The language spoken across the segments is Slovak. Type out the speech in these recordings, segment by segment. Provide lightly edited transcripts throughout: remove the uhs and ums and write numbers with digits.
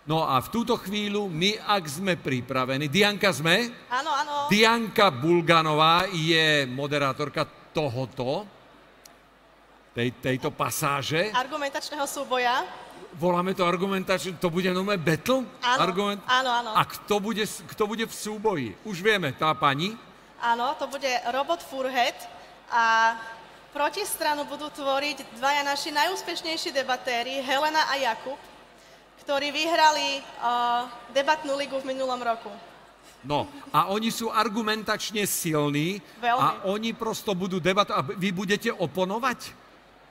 No a v túto chvíľu my, ak sme pripravení, Dianka sme? Áno, áno. Dianka Bulganová je moderátorka tejto pasáže. Argumentačného súboja. Voláme to argumentačný, to bude nové battle? Áno, áno. A kto bude v súboji? Už vieme, tá pani? Áno, to bude Robot Furhead a protistranu budú tvoriť dvaja naši najúspešnejší debatéri, Helena a Jakub, ktorí vyhrali debatnú ligu v minulom roku. No, a oni sú argumentačne silní. Veľmi. A oni prosto budú debatovať. A vy budete oponovať?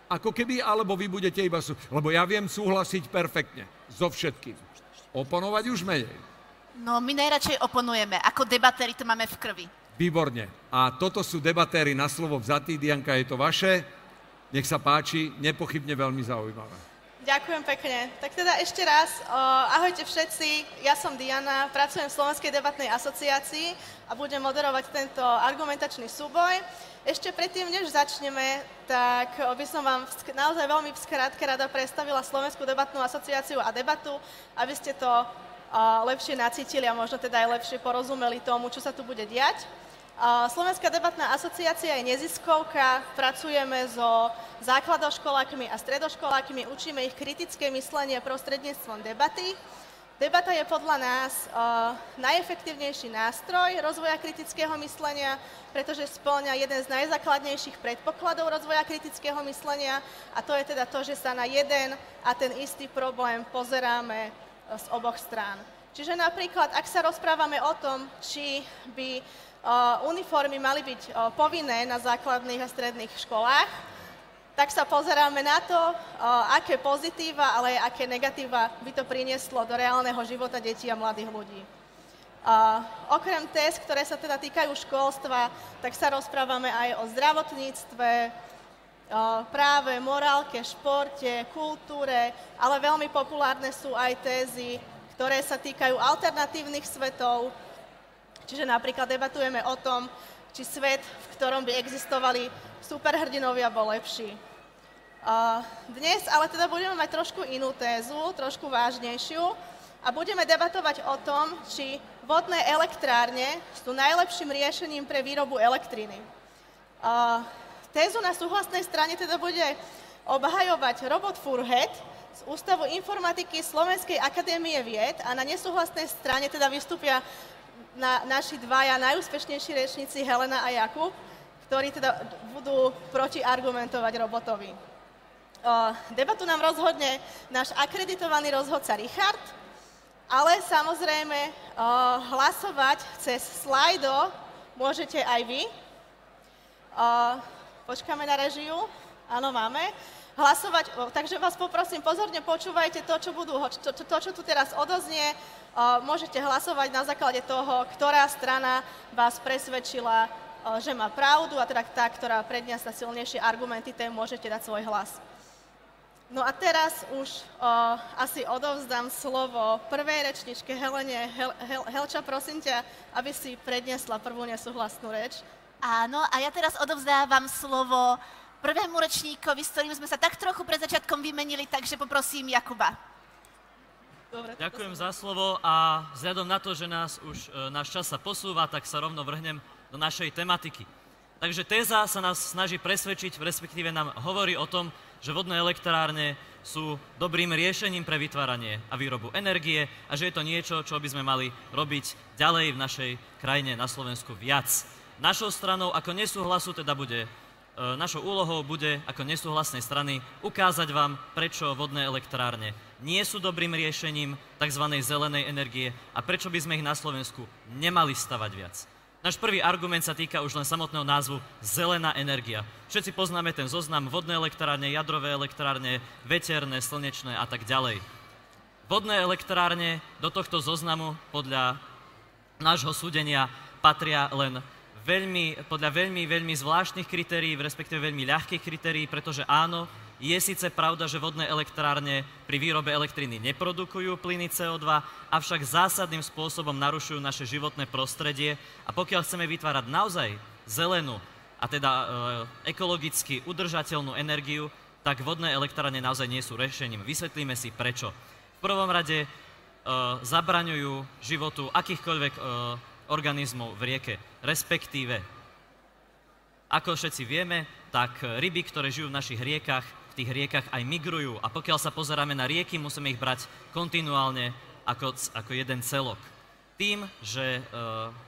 Ako keby, alebo vy budete iba... Lebo ja viem súhlasiť perfektne. So všetkým. Oponovať už menej. No, my najradšej oponujeme. Ako debatéri to máme v krvi. Výborne. A toto sú debatéri na slovo vzatý. Dianka, je to vaše. Nech sa páči. Nepochybne veľmi zaujímavé. Ďakujem pekne. Tak teda ešte raz, ahojte všetci, ja som Diana, pracujem v Slovenskej debatnej asociácii a budem moderovať tento argumentačný súboj. Ešte predtým, než začneme, tak by som vám naozaj veľmi v skratke rada predstavila Slovenskú debatnú asociáciu a debatu, aby ste to lepšie nacítili a možno teda aj lepšie porozumeli tomu, čo sa tu bude diať. Slovenská debatná asociácia je neziskovka, pracujeme so základoškolákmi a stredoškolákmi, učíme ich kritické myslenie prostredníctvom debaty. Debata je podľa nás najefektívnejší nástroj rozvoja kritického myslenia, pretože spĺňa jeden z najzákladnejších predpokladov rozvoja kritického myslenia a to je teda to, že sa na jeden a ten istý problém pozeráme z oboch strán. Čiže napríklad, ak sa rozprávame o tom, či by uniformy mali byť povinné na základných a stredných školách, tak sa pozeráme na to, aké pozitíva, ale aj aké negatíva by to prinieslo do reálneho života detí a mladých ľudí. Okrem test, ktoré sa teda týkajú školstva, tak sa rozprávame aj o zdravotníctve, práve, morálke, športe, kultúre, ale veľmi populárne sú aj tézy, ktoré sa týkajú alternatívnych svetov. Čiže napríklad debatujeme o tom, či svet, v ktorom by existovali superhrdinovia, bol lepší. Dnes ale teda budeme mať trošku inú tézu, trošku vážnejšiu a budeme debatovať o tom, či vodné elektrárne sú najlepším riešením pre výrobu elektriny. Tézu na súhlasnej strane teda bude obhajovať Robot Furhead z Ústavu informatiky Slovenskej akadémie vied a na nesúhlasnej strane teda vystúpia naši dvaja najúspešnejší rečníci Helena a Jakub, ktorí teda budú protiargumentovať Robotovi. Debatu nám rozhodne náš akreditovaný rozhodca Richard, ale samozrejme hlasovať cez slajdo môžete aj vy. Počkáme na režiu. Áno, máme. Hlasovať, takže vás poprosím, pozorne počúvajte to, čo tu teraz odoznie. Môžete hlasovať na základe toho, ktorá strana vás presvedčila, že má pravdu, a teda tá, ktorá predniesla silnejšie argumenty, tým môžete dať svoj hlas. No a teraz už asi odovzdám slovo prvej rečničke Helene. Helča, prosím ťa, aby si predniesla prvú nesúhlasnú reč. Áno, a ja teraz odovzdávam slovo prvému rečníkovi, s ktorým sme sa tak trochu pred začiatkom vymenili, takže poprosím Jakuba. Dobre, ďakujem za slovo a vzhľadom na to, že náš čas sa posúva, tak sa rovno vrhnem do našej tematiky. Takže téza sa nás snaží presvedčiť, respektíve nám hovorí o tom, že vodné elektrárne sú dobrým riešením pre vytváranie a výrobu energie a že je to niečo, čo by sme mali robiť ďalej v našej krajine na Slovensku viac. Našou stranou ako nesúhlasu teda našou úlohou bude ako nesúhlasnej strany ukázať vám, prečo vodné elektrárne nie sú dobrým riešením tzv. Zelenej energie a prečo by sme ich na Slovensku nemali stavať viac. Náš prvý argument sa týka už len samotného názvu zelená energia. Všetci poznáme ten zoznam vodné elektrárne, jadrové elektrárne, veterné, slnečné a tak ďalej. Vodné elektrárne do tohto zoznamu podľa nášho súdenia patria len podľa veľmi zvláštnych kritérií, respektíve veľmi ľahkých kritérií, pretože áno, je síce pravda, že vodné elektrárne pri výrobe elektriny neprodukujú plyny CO2, avšak zásadným spôsobom narušujú naše životné prostredie a pokiaľ chceme vytvárať naozaj zelenú a teda ekologicky udržateľnú energiu, tak vodné elektrárne naozaj nie sú riešením. Vysvetlíme si prečo. V prvom rade zabraňujú životu akýchkoľvek organizmov v rieke. Respektíve, ako všetci vieme, tak ryby, ktoré žijú v našich riekach, v tých riekach aj migrujú. A pokiaľ sa pozeráme na rieky, musíme ich brať kontinuálne ako jeden celok. Tým, že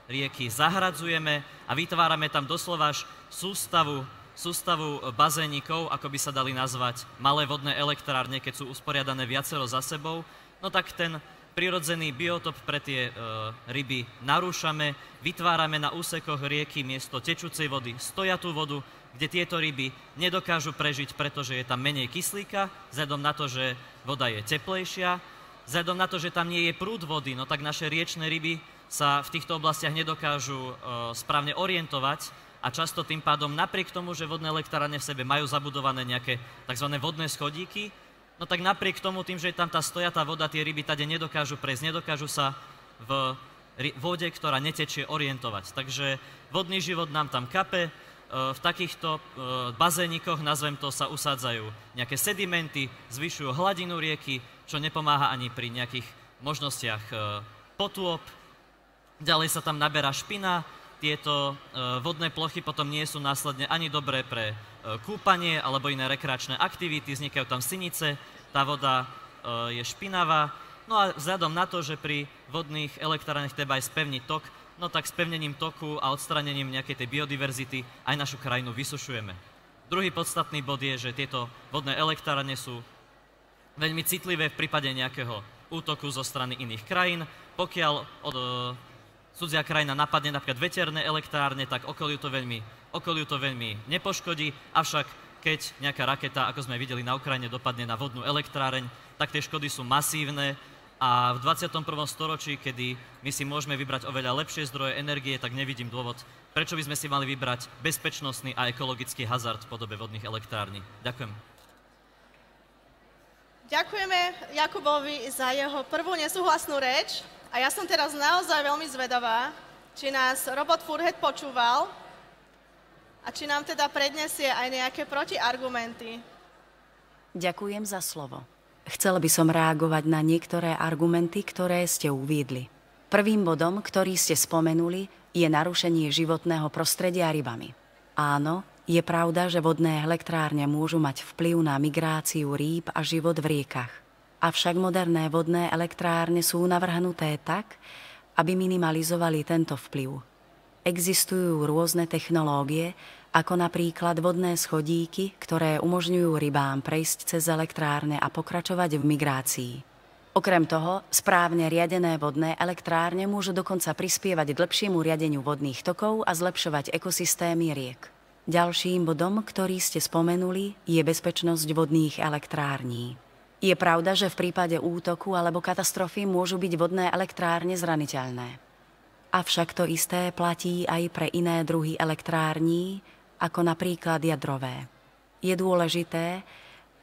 rieky zahradzujeme a vytvárame tam doslova až sústavu bazénikov, ako by sa dali nazvať malé vodné elektrárne, keď sú usporiadané viacero za sebou, no tak ten prirodzený biotop pre tie ryby narúšame, vytvárame na úsekoch rieky miesto tečúcej vody stojatú vodu, kde tieto ryby nedokážu prežiť, pretože je tam menej kyslíka, vzhľadom na to, že voda je teplejšia, vzhľadom na to, že tam nie je prúd vody, no tak naše riečne ryby sa v týchto oblastiach nedokážu správne orientovať a často tým pádom napriek tomu, že vodné elektrárne v sebe majú zabudované nejaké tzv. Vodné schodíky, no tak napriek tomu, tým, že je tam tá stojatá voda, tie ryby tade nedokážu prejsť, nedokážu sa v vode, ktorá netečie, orientovať. Takže vodný život nám tam kape, v takýchto bazénikoch, nazvem to, sa usádzajú nejaké sedimenty, zvyšujú hladinu rieky, čo nepomáha ani pri nejakých možnostiach potôp. Ďalej sa tam naberá špina, tieto vodné plochy potom nie sú následne ani dobré pre kúpanie alebo iné rekreačné aktivity, vznikajú tam sinice, tá voda je špinavá. No a vzhľadom na to, že pri vodných elektrárnech treba aj spevniť tok, no tak spevnením toku a odstranením nejakej tej biodiverzity aj našu krajinu vysušujeme. Druhý podstatný bod je, že tieto vodné elektrárne sú veľmi citlivé v prípade nejakého útoku zo strany iných krajín. Pokiaľ cudzia krajina napadne napríklad veterné elektrárne, tak okoliu to veľmi nepoškodí, avšak keď nejaká raketa, ako sme videli na Ukrajine, dopadne na vodnú elektráreň, tak tie škody sú masívne a v 21. storočí, kedy my si môžeme vybrať oveľa lepšie zdroje energie, tak nevidím dôvod, prečo by sme si mali vybrať bezpečnostný a ekologický hazard v podobe vodných elektrární. Ďakujem. Ďakujeme Jakubovi za jeho prvú nesúhlasnú reč a ja som teraz naozaj veľmi zvedavá, či nás Robot Furhead počúval a či nám teda predniesie aj nejaké protiargumenty. Ďakujem za slovo. Chcel by som reagovať na niektoré argumenty, ktoré ste uviedli. Prvým bodom, ktorý ste spomenuli, je narušenie životného prostredia rybami. Áno, je pravda, že vodné elektrárne môžu mať vplyv na migráciu rýb a život v riekach. Avšak moderné vodné elektrárne sú navrhnuté tak, aby minimalizovali tento vplyv. Existujú rôzne technológie, ako napríklad vodné schodíky, ktoré umožňujú rybám prejsť cez elektrárne a pokračovať v migrácii. Okrem toho, správne riadené vodné elektrárne môžu dokonca prispievať k lepšiemu riadeniu vodných tokov a zlepšovať ekosystémy riek. Ďalším bodom, ktorý ste spomenuli, je bezpečnosť vodných elektrární. Je pravda, že v prípade útoku alebo katastrofy môžu byť vodné elektrárne zraniteľné. Avšak to isté platí aj pre iné druhy elektrární, ako napríklad jadrové. Je dôležité,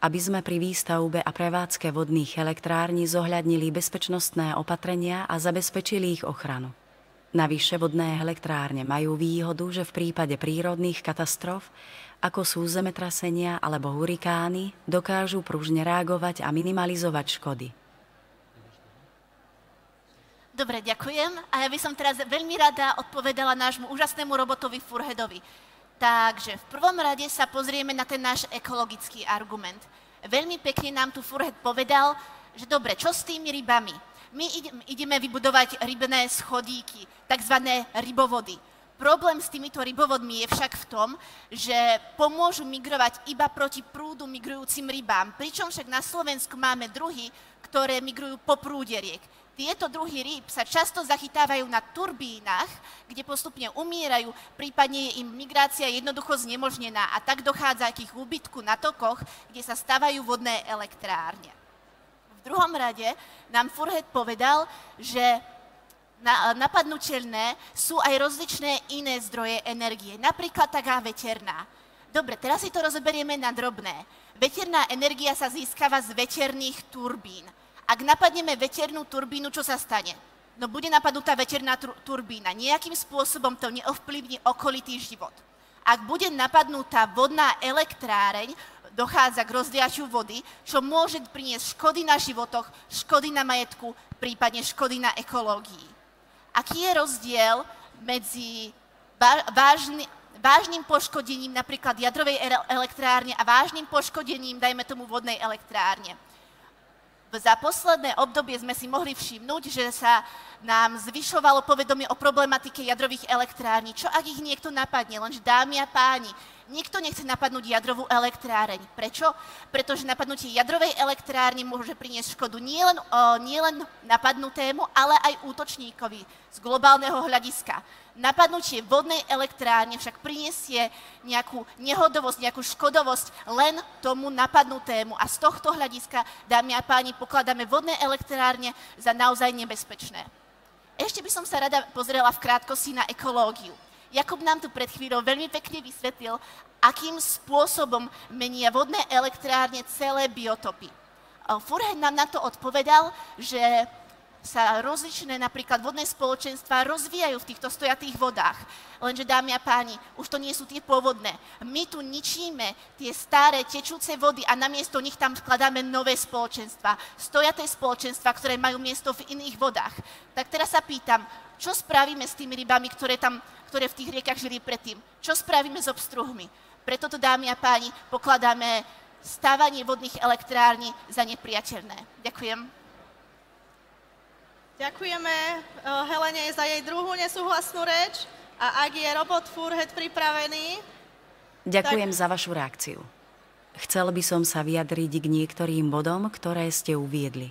aby sme pri výstavbe a prevádzke vodných elektrární zohľadnili bezpečnostné opatrenia a zabezpečili ich ochranu. Navyše vodné elektrárne majú výhodu, že v prípade prírodných katastrof, ako sú zemetrasenia alebo hurikány, dokážu pružne reagovať a minimalizovať škody. Dobre, ďakujem. A ja by som teraz veľmi rada odpovedala nášmu úžasnému robotovi Furheadovi. Takže v prvom rade sa pozrieme na ten náš ekologický argument. Veľmi pekne nám tu Furhead povedal, že dobre, čo s tými rybami? My ideme vybudovať rybné schodíky, takzvané rybovody. Problém s týmito rybovodmi je však v tom, že pomôžu migrovať iba proti prúdu migrujúcim rybám, pričom však na Slovensku máme druhy, ktoré migrujú po prúde riek. Tieto druhy rýb sa často zachytávajú na turbínach, kde postupne umierajú, prípadne je im migrácia jednoducho znemožnená a tak dochádza k ich úbytku na tokoch, kde sa stavajú vodné elektrárne. V druhom rade nám Furhead povedal, že napadnuteľné sú aj rozličné iné zdroje energie, napríklad taká veterná. Dobre, teraz si to rozoberieme na drobné. Veterná energia sa získava z veterných turbín. Ak napadneme veternú turbínu, čo sa stane? No bude napadnutá veterná turbína. Nejakým spôsobom to neovplyvní okolitý život. Ak bude napadnutá vodná elektráreň, dochádza k rozliaťu vody, čo môže priniesť škody na životoch, škody na majetku, prípadne škody na ekológii. Aký je rozdiel medzi vážnym poškodením napríklad jadrovej elektrárne a vážnym poškodením, dajme tomu, vodnej elektrárne? Za posledné obdobie sme si mohli všimnúť, že sa nám zvyšovalo povedomie o problematike jadrových elektrární. Čo ak ich niekto napadne? Lenže dámy a páni, nikto nechce napadnúť jadrovú elektráreň. Prečo? Pretože napadnutie jadrovej elektrárne môže priniesť škodu nielen napadnutému, ale aj útočníkovi z globálneho hľadiska. Napadnutie vodnej elektrárne však prinesie nejakú nehodovosť, nejakú škodovosť len tomu napadnutému. A z tohto hľadiska, dámy a páni, pokladáme vodné elektrárne za naozaj nebezpečné. Ešte by som sa rada pozrela v krátkosti na ekológiu. Jakub nám tu pred chvíľou veľmi pekne vysvetlil, akým spôsobom menia vodné elektrárne celé biotopy. Furhead nám na to odpovedal, že sa rozličné napríklad vodné spoločenstvá rozvíjajú v týchto stojatých vodách. Lenže, dámy a páni, už to nie sú tie pôvodné. My tu ničíme tie staré tečúce vody a namiesto nich tam vkladáme nové spoločenstvá. Stojaté spoločenstvá, ktoré majú miesto v iných vodách. Tak teraz sa pýtam, čo spravíme s tými rybami, ktoré v tých riekach žili predtým? Čo spravíme s obstruhmi? Preto to, dámy a páni, pokladáme stávanie vodných elektrární za nepriateľné. Ďakujem. Ďakujeme Helene za jej druhú nesúhlasnú reč. A ak je robot Furhead pripravený... Ďakujem za vašu reakciu. Chcel by som sa vyjadriť k niektorým bodom, ktoré ste uviedli.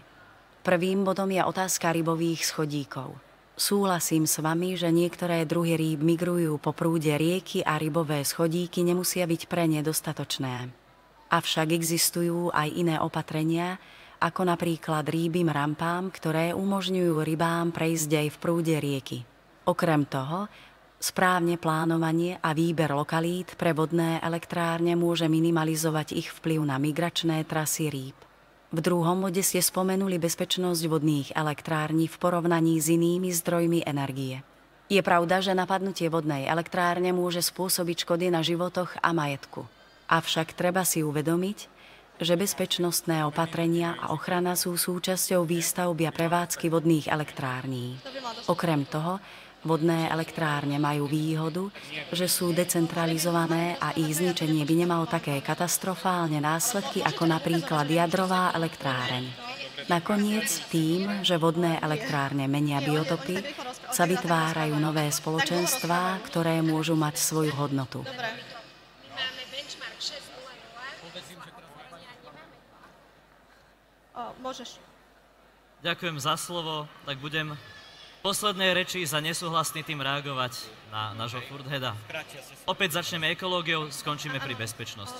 Prvým bodom je otázka rybových schodíkov. Súhlasím s vami, že niektoré druhy rýb migrujú po prúde rieky a rybové schodíky nemusia byť pre ne dostatočné. Avšak existujú aj iné opatrenia, ako napríklad rýbym rampám, ktoré umožňujú rybám prejsť aj v prúde rieky. Okrem toho, správne plánovanie a výber lokalít pre vodné elektrárne môže minimalizovať ich vplyv na migračné trasy rýb. V druhom bode ste spomenuli bezpečnosť vodných elektrární v porovnaní s inými zdrojmi energie. Je pravda, že napadnutie vodnej elektrárne môže spôsobiť škody na životoch a majetku. Avšak treba si uvedomiť, že bezpečnostné opatrenia a ochrana sú súčasťou výstavby a prevádzky vodných elektrární. Okrem toho, vodné elektrárne majú výhodu, že sú decentralizované a ich zničenie by nemalo také katastrofálne následky ako napríklad jadrová elektráreň. Nakoniec tým, že vodné elektrárne menia biotopy, sa vytvárajú nové spoločenstvá, ktoré môžu mať svoju hodnotu. Môžeš. Ďakujem za slovo, tak budem v poslednej reči za nesúhlasný tým reagovať na nášho Furheada. Opäť začneme ekológiou, skončíme pri bezpečnosti.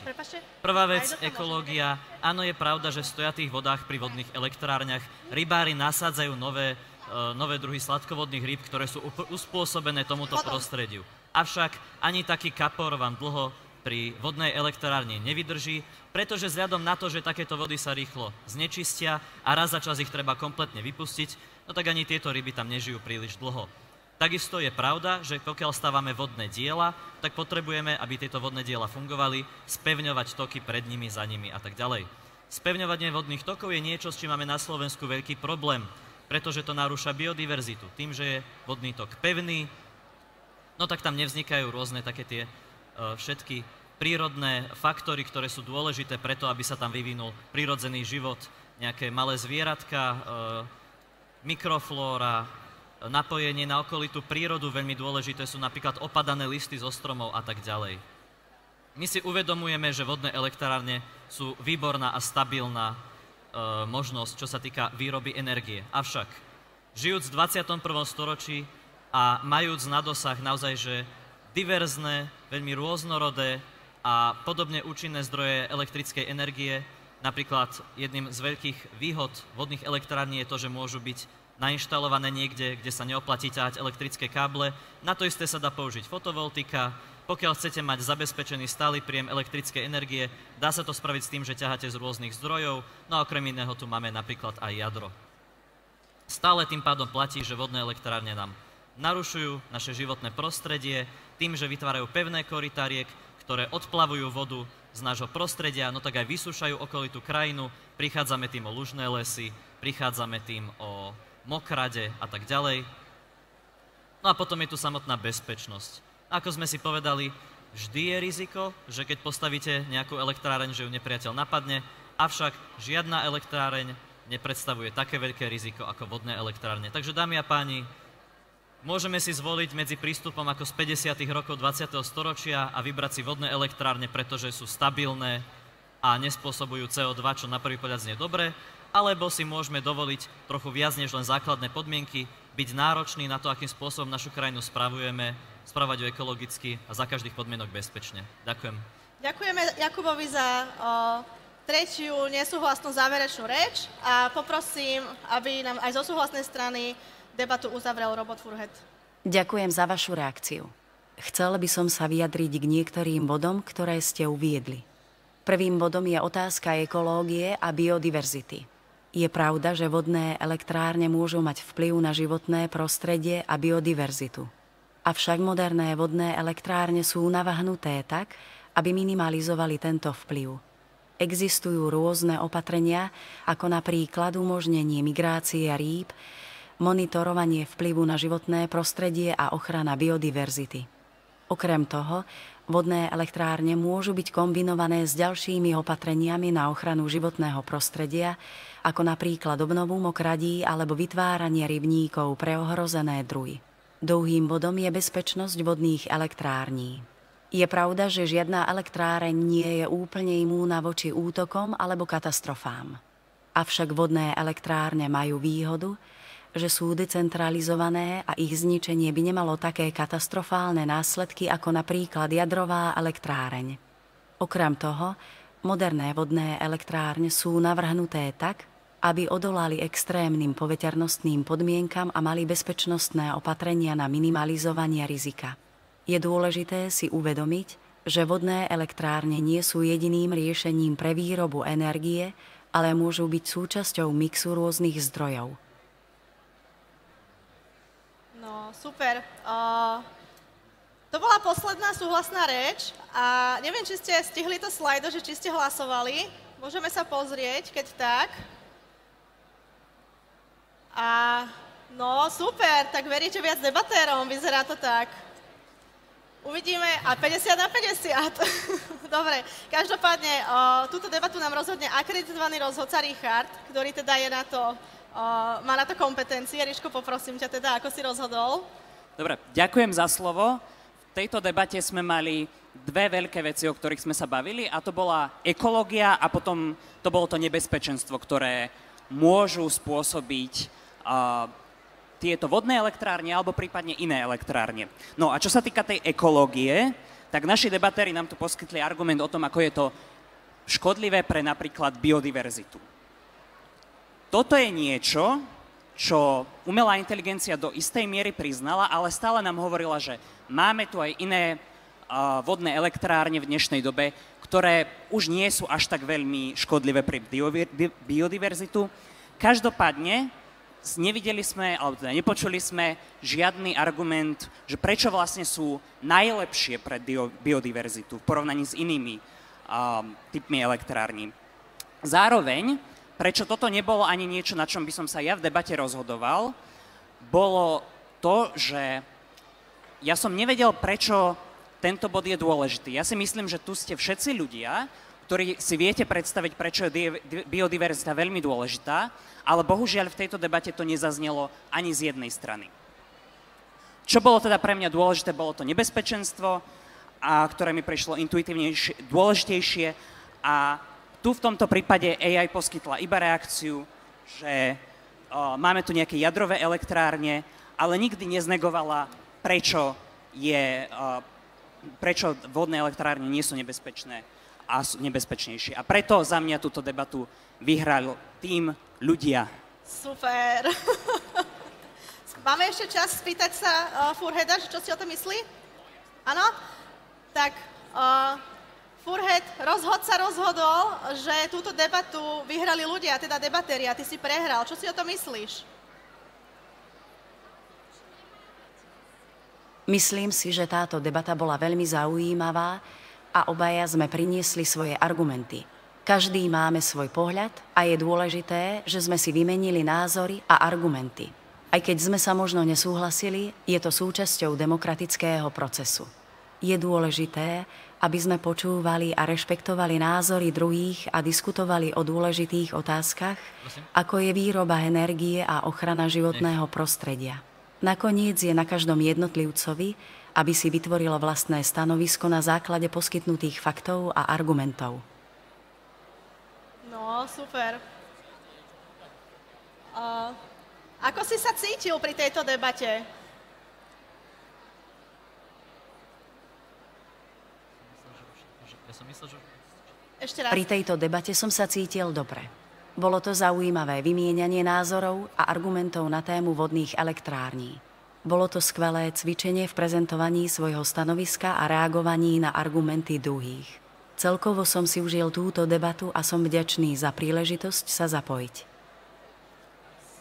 Prvá vec, ekológia. Áno, je pravda, že v stojatých vodách pri vodných elektrárniach rybári nasádzajú nové druhy sladkovodných rýb, ktoré sú uspôsobené tomuto prostrediu. Avšak ani taký kapor vám dlho pri vodnej elektrárni nevydrží, pretože vzhľadom na to, že takéto vody sa rýchlo znečistia a raz za čas ich treba kompletne vypustiť, no tak ani tieto ryby tam nežijú príliš dlho. Takisto je pravda, že pokiaľ stávame vodné diela, tak potrebujeme, aby tieto vodné diela fungovali, spevňovať toky pred nimi, za nimi a tak ďalej. Spevňovanie vodných tokov je niečo, s čím máme na Slovensku veľký problém, pretože to narúša biodiverzitu. Tým, že je vodný tok pevný, no tak tam nevznikajú rôzne také tie všetky prírodné faktory, ktoré sú dôležité preto, aby sa tam vyvinul prírodzený život, nejaké malé zvieratka, mikroflóra, napojenie na okolitú prírodu, veľmi dôležité sú napríklad opadané listy zo stromov a tak ďalej. My si uvedomujeme, že vodné elektrárne sú výborná a stabilná možnosť, čo sa týka výroby energie. Avšak, žijúc v 21. storočí a majúc na dosah naozaj, že diverzné, veľmi rôznorodé a podobne účinné zdroje elektrickej energie. Napríklad jedným z veľkých výhod vodných elektrární je to, že môžu byť nainštalované niekde, kde sa neoplatí ťahať elektrické káble. Na to isté sa dá použiť fotovoltika. Pokiaľ chcete mať zabezpečený stály príjem elektrickej energie, dá sa to spraviť s tým, že ťaháte z rôznych zdrojov. No a okrem iného tu máme napríklad aj jadro. Stále tým pádom platí, že vodné elektrárne nám narušujú naše životné prostredie tým, že vytvárajú pevné korytá riek, ktoré odplavujú vodu z nášho prostredia, no tak aj vysúšajú okolitú krajinu, prichádzame tým o lužné lesy, prichádzame tým o mokrade a tak ďalej. No a potom je tu samotná bezpečnosť. Ako sme si povedali, vždy je riziko, že keď postavíte nejakú elektráreň, že ju nepriateľ napadne, avšak žiadna elektráreň nepredstavuje také veľké riziko ako vodné elektrárne. Takže dámy a páni, môžeme si zvoliť medzi prístupom ako z 50. rokov 20. storočia a vybrať si vodné elektrárne, pretože sú stabilné a nespôsobujú CO2, čo na prvý pohľad znie dobre, alebo si môžeme dovoliť trochu viac než len základné podmienky, byť náročný na to, akým spôsobom našu krajinu spravujeme, spravovať ju ekologicky a za každých podmienok bezpečne. Ďakujem. Ďakujeme Jakubovi za tretiu nesúhlasnú záverečnú reč a poprosím, aby nám aj zo súhlasnej strany debatu uzavrel Robert Furhet. Ďakujem za vašu reakciu. Chcel by som sa vyjadriť k niektorým bodom, ktoré ste uviedli. Prvým bodom je otázka ekológie a biodiverzity. Je pravda, že vodné elektrárne môžu mať vplyv na životné prostredie a biodiverzitu. Avšak moderné vodné elektrárne sú navrhnuté tak, aby minimalizovali tento vplyv. Existujú rôzne opatrenia, ako napríklad umožnenie migrácie rýb, monitorovanie vplyvu na životné prostredie a ochrana biodiverzity. Okrem toho, vodné elektrárne môžu byť kombinované s ďalšími opatreniami na ochranu životného prostredia, ako napríklad obnovu mokradí alebo vytváranie rybníkov pre ohrozené druhy. Druhým bodom je bezpečnosť vodných elektrární. Je pravda, že žiadna elektráreň nie je úplne imúna voči útokom alebo katastrofám. Avšak vodné elektrárne majú výhodu, že sú decentralizované a ich zničenie by nemalo také katastrofálne následky ako napríklad jadrová elektráreň. Okrem toho, moderné vodné elektrárne sú navrhnuté tak, aby odolali extrémnym poveternostným podmienkam a mali bezpečnostné opatrenia na minimalizovanie rizika. Je dôležité si uvedomiť, že vodné elektrárne nie sú jediným riešením pre výrobu energie, ale môžu byť súčasťou mixu rôznych zdrojov. No, super. To bola posledná súhlasná reč a neviem, či ste stihli to slajdo, že či ste hlasovali. Môžeme sa pozrieť, keď tak. A no, super, tak veríte viac debatérom, vyzerá to tak. Uvidíme, a 50 na 50. Dobre, každopádne, túto debatu nám rozhodne akreditovaný rozhodca Richard, ktorý teda je na to, má na to kompetencie. Ríško, poprosím ťa teda, ako si rozhodol. Dobre, ďakujem za slovo. V tejto debate sme mali dve veľké veci, o ktorých sme sa bavili, a to bola ekológia a potom to bolo to nebezpečenstvo, ktoré môžu spôsobiť tieto vodné elektrárne alebo prípadne iné elektrárne. No a čo sa týka tej ekológie, tak naši debatéri nám tu poskytli argument o tom, ako je to škodlivé pre napríklad biodiverzitu. Toto je niečo, čo umelá inteligencia do istej miery priznala, ale stále nám hovorila, že máme tu aj iné vodné elektrárne v dnešnej dobe, ktoré už nie sú až tak veľmi škodlivé pre biodiverzitu. Každopádne nevideli sme, alebo teda nepočuli sme žiadny argument, že prečo vlastne sú najlepšie pre biodiverzitu v porovnaní s inými typmi elektrární. Zároveň, prečo toto nebolo ani niečo, na čom by som sa ja v debate rozhodoval, bolo to, že ja som nevedel, prečo tento bod je dôležitý. Ja si myslím, že tu ste všetci ľudia, ktorí si viete predstaviť, prečo je biodiverzita veľmi dôležitá, ale bohužiaľ v tejto debate to nezaznelo ani z jednej strany. Čo bolo teda pre mňa dôležité, bolo to nebezpečenstvo, ktoré mi prišlo intuitívnejšie, dôležitejšie, a tu v tomto prípade AI poskytla iba reakciu, že máme tu nejaké jadrové elektrárne, ale nikdy neznegovala, prečo vodné elektrárne nie sú nebezpečné a sú nebezpečnejšie. A preto za mňa túto debatu vyhral tým ľudia. Super. Máme ešte čas spýtať sa Furheda, čo si o tom myslí? Áno? Tak Furhed, rozhodca rozhodol, že túto debatu vyhrali ľudia, teda debatéri, a ty si prehral. Čo si o tom myslíš? Myslím si, že táto debata bola veľmi zaujímavá a obaja sme priniesli svoje argumenty. Každý máme svoj pohľad a je dôležité, že sme si vymenili názory a argumenty. Aj keď sme sa možno nesúhlasili, je to súčasťou demokratického procesu. Je dôležité, aby sme počúvali a rešpektovali názory druhých a diskutovali o dôležitých otázkach, ako je výroba energie a ochrana životného prostredia. Nakoniec je na každom jednotlivcovi, aby si vytvorilo vlastné stanovisko na základe poskytnutých faktov a argumentov. No, super. Ako si sa cítil pri tejto debate? Ešte raz. Pri tejto debate som sa cítil dobre. Bolo to zaujímavé vymieňanie názorov a argumentov na tému vodných elektrární. Bolo to skvelé cvičenie v prezentovaní svojho stanoviska a reagovaní na argumenty druhých. Celkovo som si užil túto debatu a som vďačný za príležitosť sa zapojiť.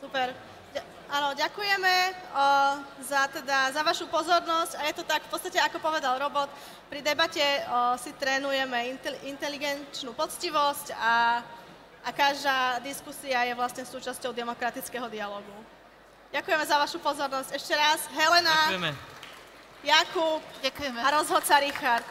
Super. Áno, ďakujeme za vašu pozornosť a je to tak v podstate, ako povedal Robot, pri debate si trénujeme inteligenčnú poctivosť a každá diskusia je vlastne súčasťou demokratického dialogu. Ďakujeme za vašu pozornosť. Ešte raz Helena, Ďakujeme. Jakub Ďakujeme. a rozhodca Richard.